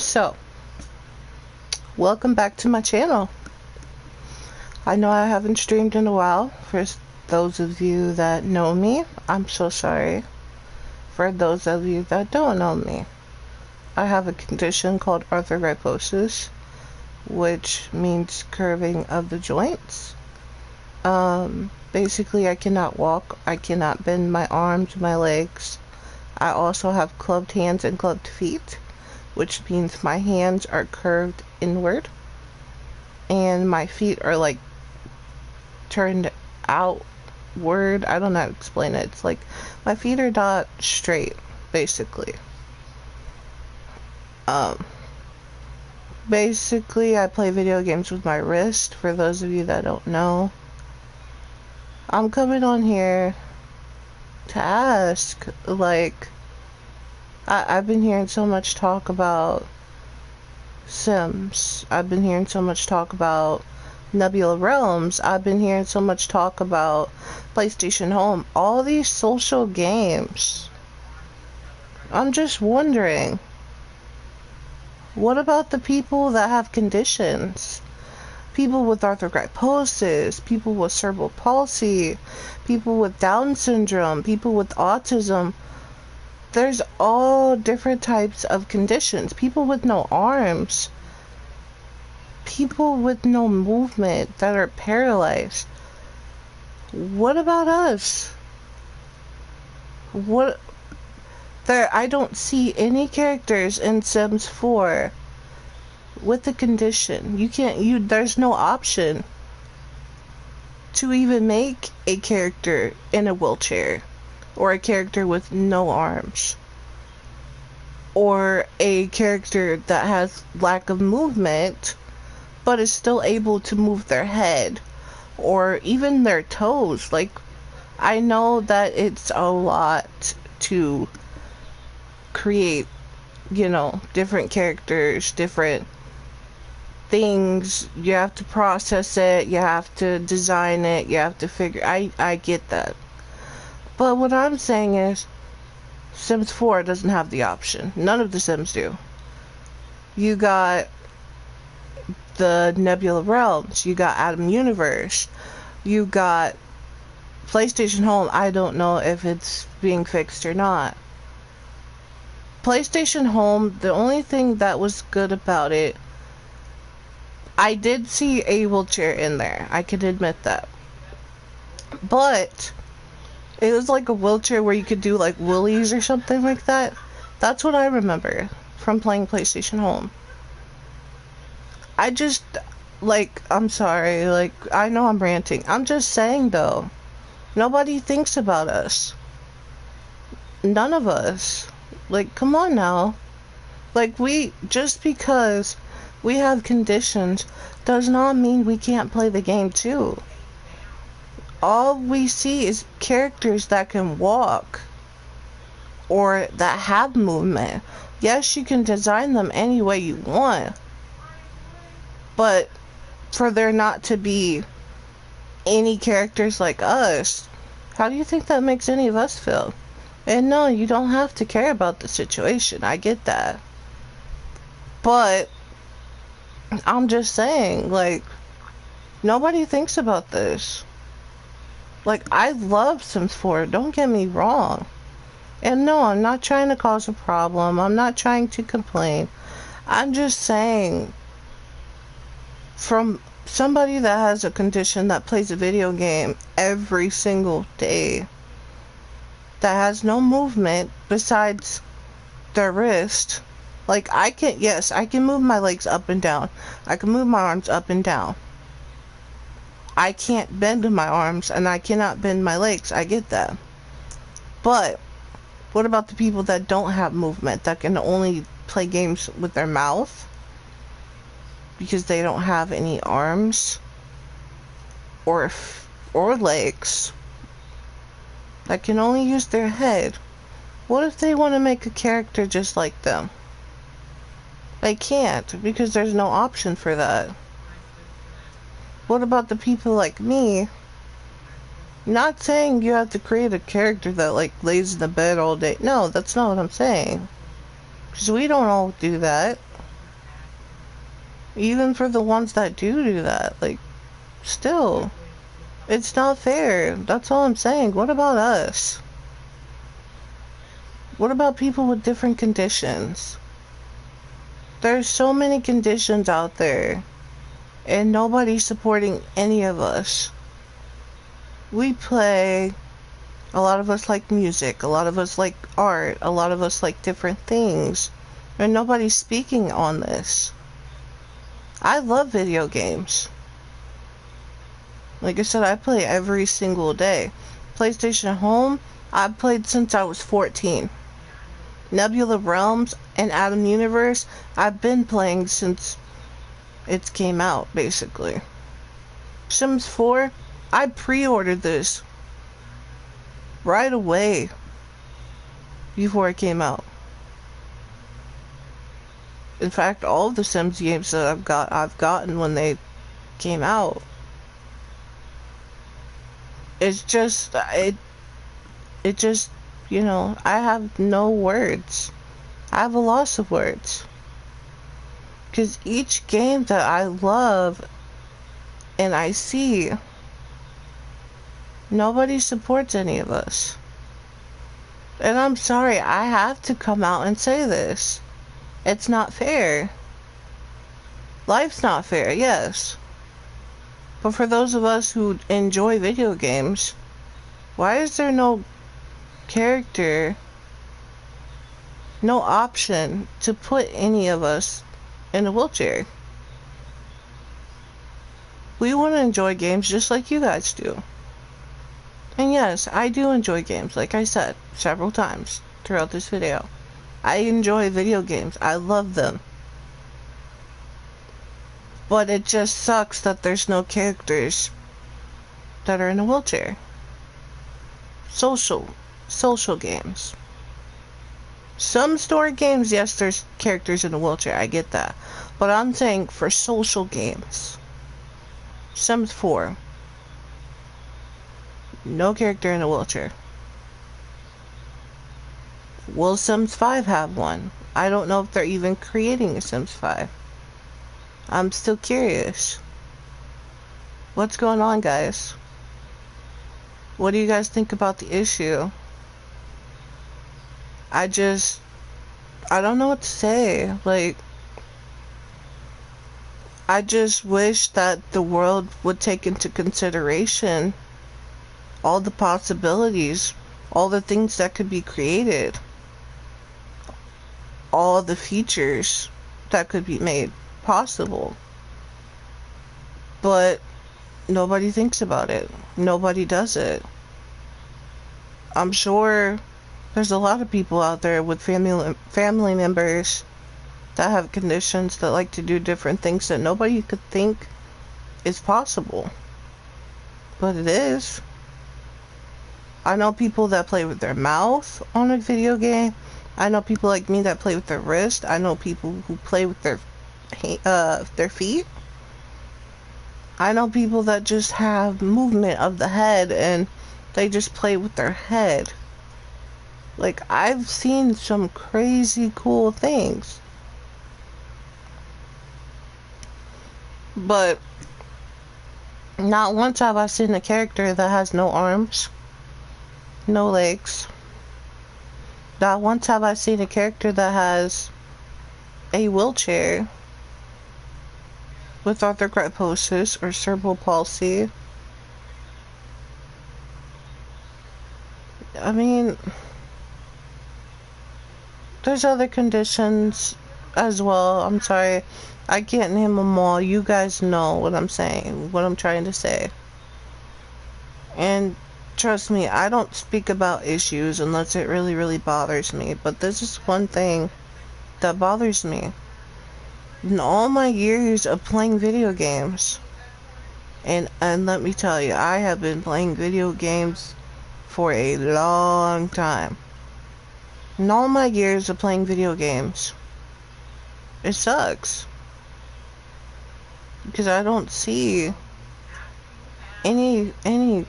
So, welcome back to my channel. I know I haven't streamed in a while. For those of you that know me, I'm so sorry. For those of you that don't know me, I have a condition called arthrogryposis, which means curving of the joints. Basically, I cannot walk, I cannot bend my arms, my legs. I also have clubbed hands and clubbed feet, which means my hands are curved inward and my feet are like turned outward. I don't know how to explain it. It's like my feet are not straight, basically. Basically, I play video games with my wrist, for those of you that don't know. I'm coming on here to ask, like, I've been hearing so much talk about Sims. I've been hearing so much talk about Nebula Realms. I've been hearing so much talk about PlayStation Home. All these social games. I'm just wondering, what about the people that have conditions? People with arthrogryposis, people with cerebral palsy, people with Down syndrome, people with autism. There's all different types of conditions. People with no arms, people with no movement that are paralyzed. What about us? I don't see any characters in Sims 4 with the condition. There's no option to even make a character in a wheelchair, or a character with no arms, or a character that has lack of movement but is still able to move their head or even their toes. Like, I know that it's a lot to create, different characters, different things. You have to process it, you have to design it, you have to figure. I get that. But what I'm saying is, Sims 4 doesn't have the option. None of the Sims do. You got the Nebula Realms, you got Atom Universe, you got PlayStation Home. I don't know if it's being fixed or not. PlayStation Home, the only thing that was good about it, I did see a wheelchair in there. I can admit that. But it was like a wheelchair where you could do like willies or something like that. That's what I remember from playing PlayStation Home. I'm sorry, I know I'm ranting. I'm just saying though, nobody thinks about us. None of us. Come on now. Just because we have conditions does not mean we can't play the game too. All we see is characters that can walk or that have movement. Yes, you can design them any way you want, but for there not to be any characters like us, how do you think that makes any of us feel? And no, you don't have to care about the situation. I get that. But I'm just saying, nobody thinks about this. I love Sims 4, don't get me wrong. And no, I'm not trying to cause a problem. I'm not trying to complain. I'm just saying, from somebody that has a condition that plays a video game every single day, that has no movement besides their wrist. I can move my legs up and down. I can move my arms up and down. I can't bend my arms and I cannot bend my legs. I get that. But what about the people that don't have movement, that can only play games with their mouth because they don't have any arms or legs, that can only use their head? What if they want to make a character just like them? They can't, because there's no option for that. What about the people like me? Not saying you have to create a character that lays in the bed all day. No, that's not what I'm saying. Because we don't all do that. Even for the ones that do that, like, still, it's not fair. That's all I'm saying. What about us? What about people with different conditions? There's so many conditions out there, and nobody's supporting any of us. We play, a lot of us like music, a lot of us like art, a lot of us like different things, and nobody's speaking on this. I love video games. Like I said, I play every single day. PlayStation at home, I've played since I was 14. Nebula Realms and Atom Universe, I've been playing since it came out, basically. Sims 4, I pre-ordered this right away before it came out. In fact, all of the Sims games that I've gotten when they came out. It's just, it just, you know, I have no words. I have a loss of words. Because each game that I love and I see, nobody supports any of us. And I'm sorry, I have to come out and say this. It's not fair. Life's not fair, yes. But for those of us who enjoy video games, why is there no character, no option to put any of us in a wheelchair? We want to enjoy games just like you guys do. And yes, I do enjoy games, like I said several times throughout this video. I enjoy video games. I love them. But it just sucks that there's no characters that are in a wheelchair. Social games. Some story games, yes, there's characters in a wheelchair. I get that. But I'm saying for social games. Sims 4. No character in a wheelchair. Will Sims 5 have one? I don't know if they're even creating a Sims 5. I'm still curious. What's going on, guys? What do you guys think about the issue? I don't know what to say. Like, I just wish that the world would take into consideration all the possibilities, all the things that could be created, all the features that could be made possible. But nobody thinks about it. Nobody does it. I'm sure there's a lot of people out there with family members that have conditions that like to do different things that nobody could think is possible. But it is. I know people that play with their mouth on a video game. I know people like me that play with their wrist. I know people who play with their feet. I know people that just have movement of the head and they just play with their head. Like, I've seen some crazy cool things. But not once have I seen a character that has no arms, no legs. Not once have I seen a character that has a wheelchair with arthrogryposis or cerebral palsy. I mean, there's other conditions as well. I'm sorry, I can't name them all. You guys know what I'm saying, what I'm trying to say. And trust me, I don't speak about issues unless it really, really bothers me. But this is one thing that bothers me. In all my years of playing video games, and let me tell you, I have been playing video games for a long time. In all my years of playing video games, it sucks. Because I don't see any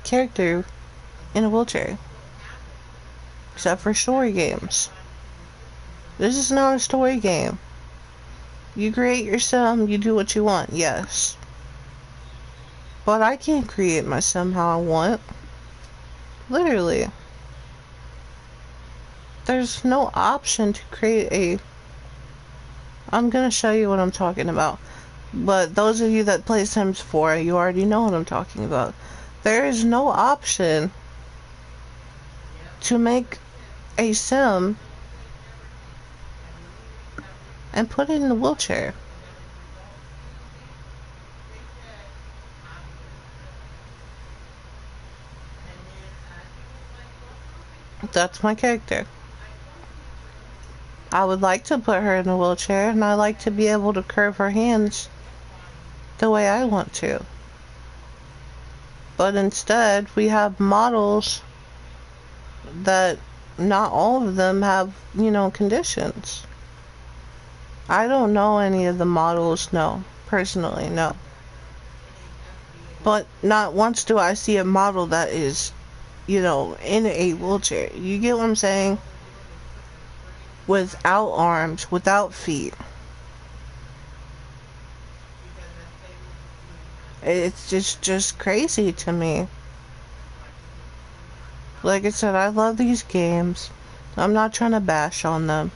character in a wheelchair. Except for story games. This is not a story game. You create your sim, you do what you want, yes. But I can't create my sim how I want. Literally. There's no option to create a... I'm gonna show you what I'm talking about. But those of you that play Sims 4, you already know what I'm talking about. There is no option to make a sim and put it in a wheelchair. That's my character. I would like to put her in a wheelchair, and I like to be able to curve her hands the way I want to. But instead, we have models that not all of them have, conditions. I don't know any of the models, no. Personally, no. But not once do I see a model that is, in a wheelchair. You get what I'm saying? Without arms, without feet. It's just crazy to me. Like I said, I love these games. I'm not trying to bash on them.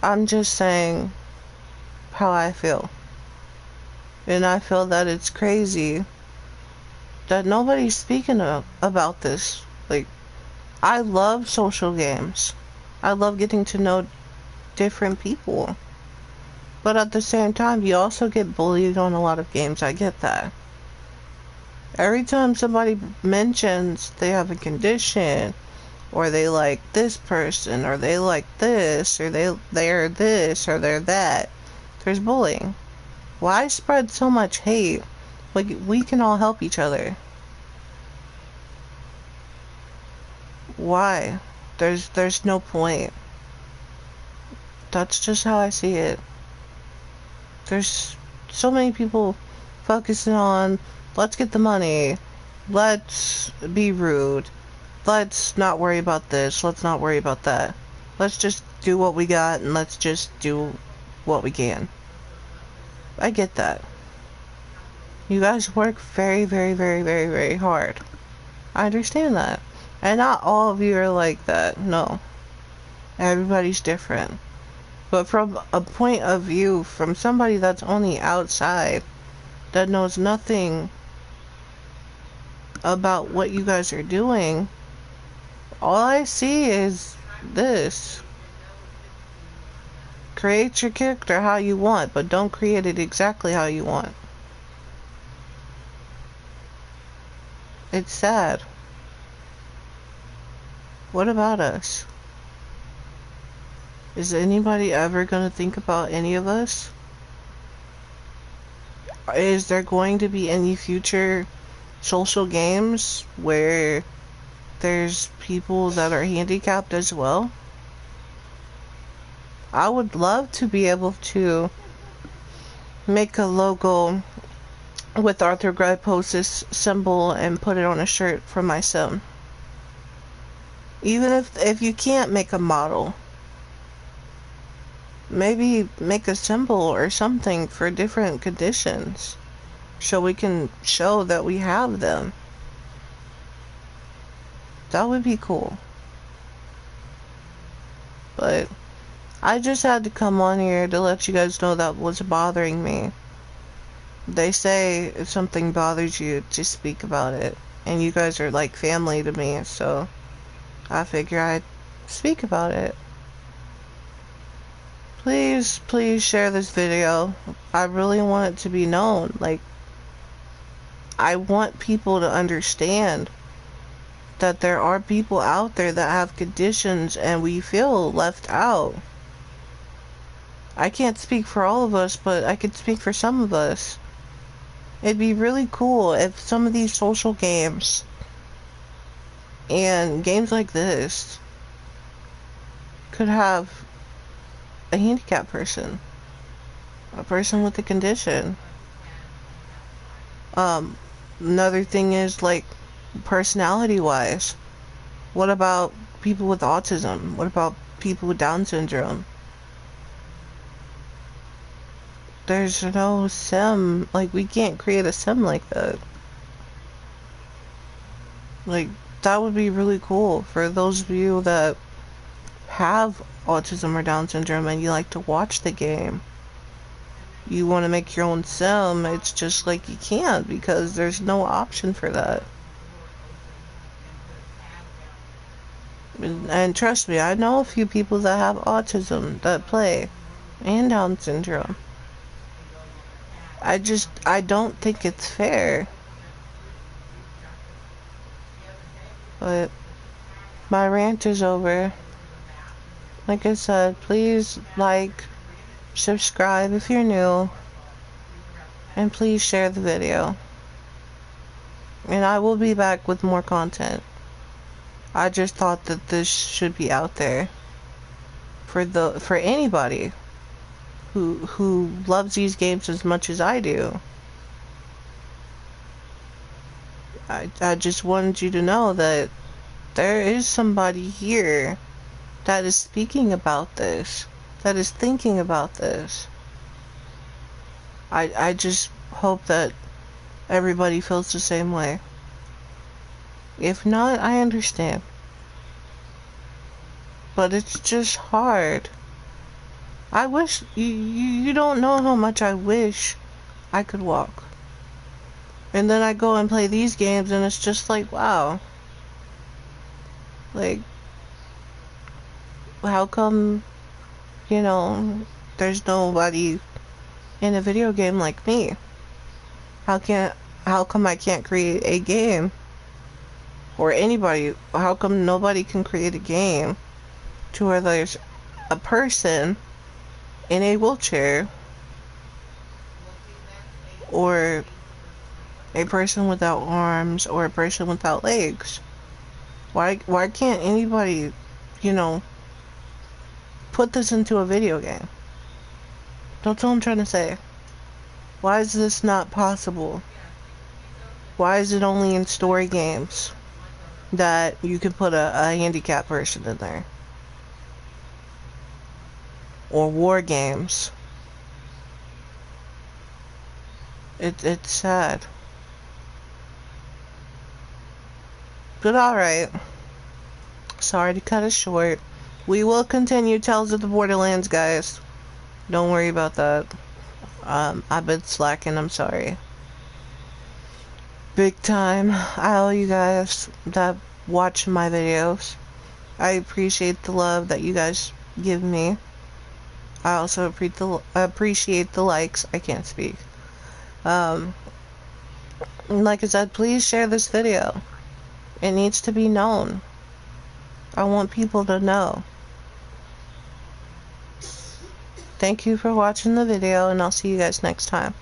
I'm just saying how I feel. And I feel that it's crazy that nobody's speaking about this. Like, I love social games. I love getting to know different people. But at the same time, you also get bullied on a lot of games. I get that. Every time somebody mentions they have a condition, or they like this person, or they like this, or they're this, or they're that, there's bullying. Why spread so much hate? Like, we can all help each other. Why? There's no point. That's just how I see it. There's so many people focusing on, let's get the money, let's be rude, let's not worry about this, let's not worry about that. Let's just do what we got, and let's just do what we can. I get that. You guys work very, very, very, very, very hard. I understand that. And not all of you are like that, no. Everybody's different. But from a point of view, from somebody that's only outside, that knows nothing about what you guys are doing, all I see is this. Create your character how you want, but don't create it exactly how you want. It's sad. What about us? Is anybody ever going to think about any of us? Is there going to be any future social games where there's people that are handicapped as well? I would love to be able to make a logo with arthrogryposis symbol and put it on a shirt for my sim. Even if you can't make a model, maybe make a symbol or something for different conditions so we can show that we have them. That would be cool. But I just had to come on here to let you guys know that was bothering me. They say if something bothers you, just speak about it. And you guys are like family to me, so I figure I'd speak about it. Please, please share this video. I really want it to be known. Like, I want people to understand that there are people out there that have conditions and we feel left out. I can't speak for all of us, but I could speak for some of us. It'd be really cool if some of these social games and games like this could have a handicapped person, a person with a condition. Another thing is, like, personality-wise, what about people with autism? What about people with Down syndrome? there's no sim. Like, we can't create a sim like that. Like, that would be really cool for those of you that have autism or Down syndrome and you like to watch the game. You want to make your own sim, it's just like you can't because there's no option for that. And trust me, I know a few people that have autism that play and Down syndrome. I don't think it's fair. But my rant is over. Like I said, please like, subscribe if you're new, and please share the video. And I will be back with more content. I just thought that this should be out there for anybody who loves these games as much as I do. I just wanted you to know that there is somebody here that is speaking about this, that is thinking about this. I just hope that everybody feels the same way. If not, I understand. But it's just hard. I wish, you don't know how much I wish I could walk. And then I go and play these games and it's just like, wow. Like, how come, there's nobody in a video game like me? How come I can't create a game? Or anybody, how come nobody can create a game to where there's a person in a wheelchair or a person without arms or a person without legs? Why can't anybody, put this into a video game? That's what I'm trying to say. Why is this not possible? Why is it only in story games that you can put a handicapped person in there? Or war games. It's sad. But alright. Sorry to cut it short. We will continue Tales of the Borderlands, guys. Don't worry about that. I've been slacking, I'm sorry. Big time. I owe you guys that watch my videos. I appreciate the love that you guys give me. I also appreciate the likes. I can't speak. Like I said, please share this video. It needs to be known. I want people to know. Thank you for watching the video, and I'll see you guys next time.